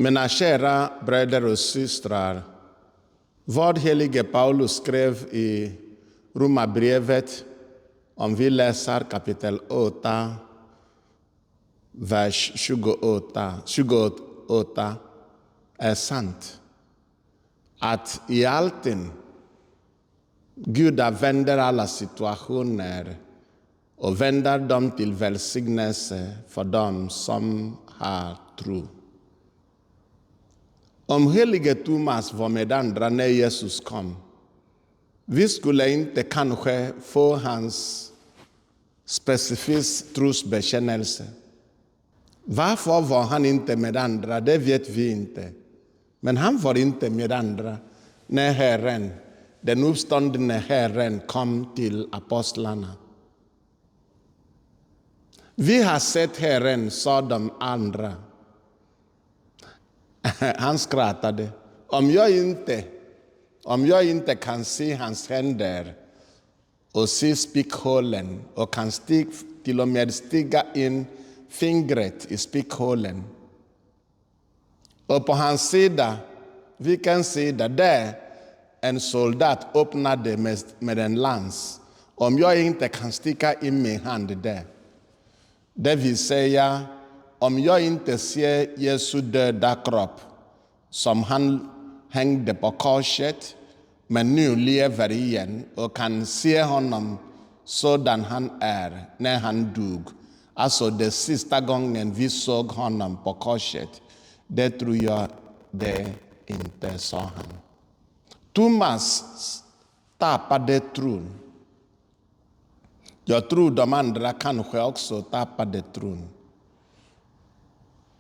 Mina kära bröder och systrar, vad helige Paulus skrev i Romarbrevet, om vi läser kapitel 8, vers 28, är sant. Att i allting Gud vänder alla situationer och vänder dem till välsignelse för dem som har tro. Om helige Thomas var med andra när Jesus kom, vi skulle inte kanske få hans specifik trosbekännelse. Varför var han inte med andra, det vet vi inte. Men han var inte med andra när Herren, den uppståndne Herren, kom till apostlarna. Vi har sett Herren, sa de andra. Han skrattade. Om jag inte kan se hans händer och se spickhålen och kan till och med stiga in fingret i spickhålen. Och på hans sida, vilken sida? Där en soldat öppnade med en lans. Om jag inte kan sticka in min hand där. Det vill säga, om jag inte ser Jesu döda kropp som han hängde på korset, men nu lever igen och kan se honom sådan han är när han dog. Alltså det sista gången vi såg honom på korset, det tror jag det inte, sa han. Thomas tappade tron. Jag tror de andra kanske också tappade tron.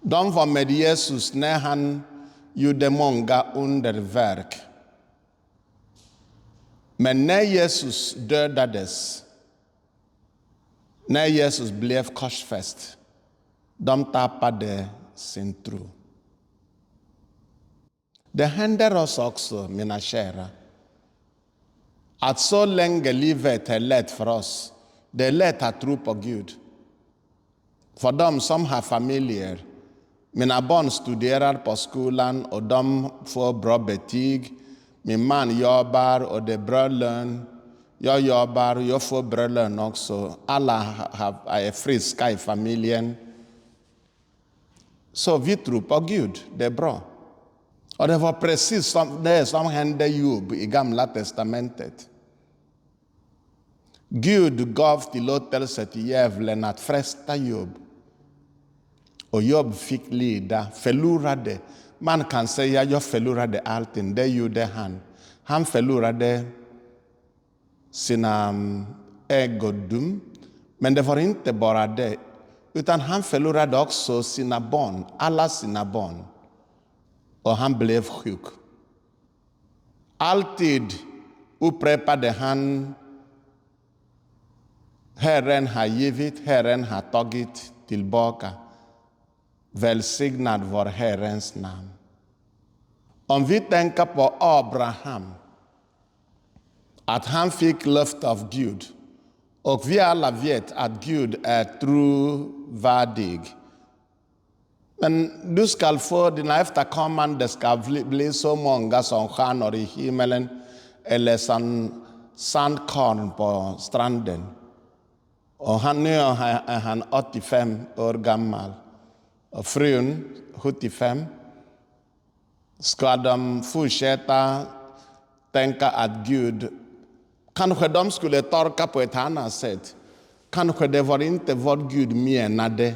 De var med Jesus när han gjorde många underverk. Men när Jesus dödades, när Jesus blev korsfäst, de tappade sin tro. Det händer oss också, mina kära, att så länge livet är lätt för oss, det är lätt att tro på Gud. För de som har familjer, mina barn studerar på skolan och de får bra betyg. Min man jobbar och det är bra lön. Jag jobbar och jag får bra lön också. Alla är friska i familjen. Så vi tror på Gud, det är bra. Och det var precis det som hände Job i Gamla testamentet. Gud gav tillåtelse till djävulen att fresta Job. Och Job fick lida, förlorade. Man kan säga jag förlorade allting, det gjorde han. Han förlorade sina ägodom, men det var inte bara det. Utan han förlorade också sina barn, alla sina barn. Och han blev sjuk. Alltid upprepade han, Herren har givit, Herren har tagit tillbaka. Välsignad var Herrens namn. Om vi tänker på Abraham, att han fick löfte av Gud, och vi alla vet att Gud är trovärdig. Men du ska få dina efterkommande ska bli så många som stjärnor i himmelen eller som sandkorn på stranden. Och nu är han 85 år gammal. Och frun 75. Ska de fortsätta tänka att Gud, kanske de skulle tolka på ett annat sätt. Kanske det var inte vad Gud menade.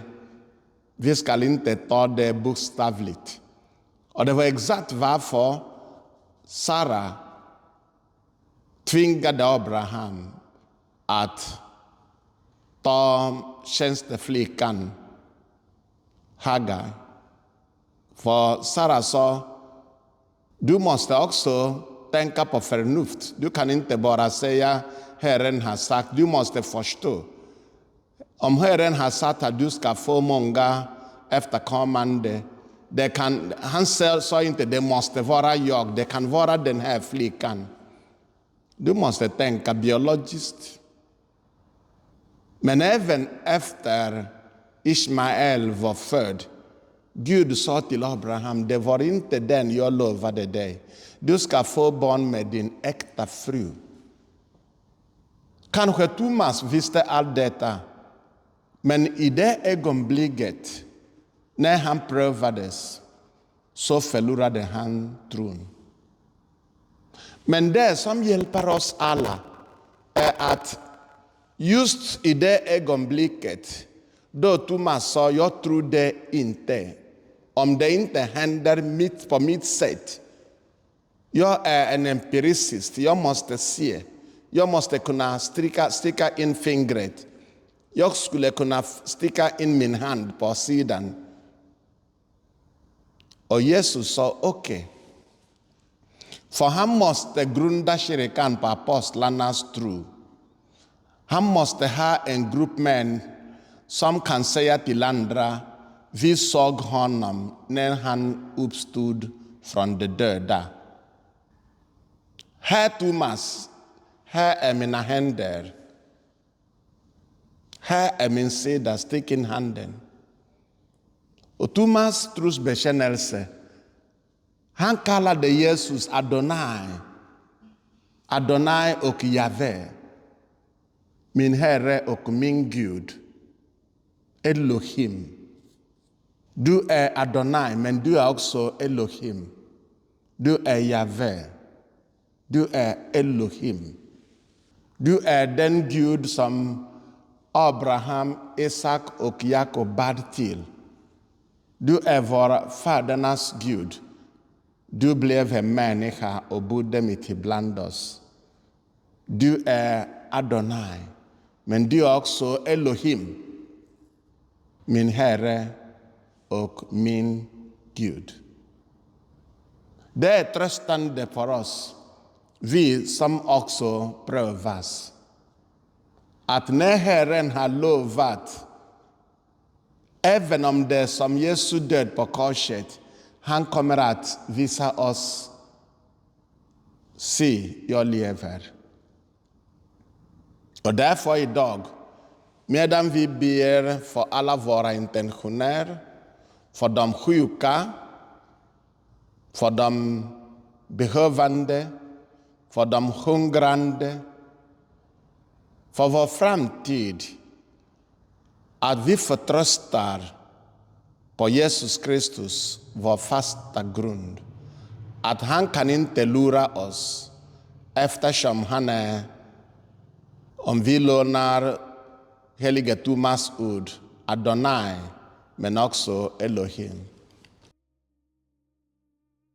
Vi ska inte ta det bokstavligt. Och det var exakt varför Sara tvingade Abraham att ta tjänsteflickan Hagar. För Sara sa, du måste också tänka på förnuft. Du kan inte bara säga Herren har sagt, du måste förstå. Om Herren har sagt att du ska få många efterkommande, han sa inte det måste vara jag, det kan vara den här flickan. Du måste tänka biologiskt. Men även efter Ismael var född, Gud sa till Abraham, det var inte den jag lovade dig. Du ska få barn med din äkta fru. Kanske Thomas visste allt detta, men i det ögonblicket när han prövades så förlorade han tron. Men det som hjälper oss alla är att just i det ögonblicket då Thomas sa, jag tror det inte. Om det inte händer på mitt sätt. Jag är en empiricist, jag måste se. Jag måste kunna sticka in fingret. Jag skulle kunna sticka in min hand på sidan. Och Jesus sa okej. För han måste grunda kyrkan på apostlarnas tro. Han måste ha en grupp män som kan säga till andra, vi såg honom när han uppstod från de döda. Här Thomas, här är mina händer. Här är min sida, stick in handen. Och Thomas trosbekännelse, han kallade Jesus Adonai. Adonai och Jave. Min Herre och min Gud. Elohim. Du är Adonai, men du är också Elohim. Du är Jave. Du är Elohim. Du är den Gud som Abraham, Isak och Jakob bad till. Du är våra fadernas Gud. Du blev en människa och bodde mitt ibland oss. Du är Adonai, men du är också Elohim, min Herre och min Gud. Det är tröstande för oss, vi som också prövas, att när Herren har lovat, även om det är som Jesu död på korset, han kommer att visa oss, se, jag lever. Och därför idag, medan vi ber för alla våra intentioner, för de sjuka, för de behövande, för de hungrande, för vår framtid, att vi förtröstar på Jesus Kristus, vår fasta grund. Att han kan inte lura oss, eftersom han är, om vi lånar helige Thomas ord, Adonai, men också Elohim.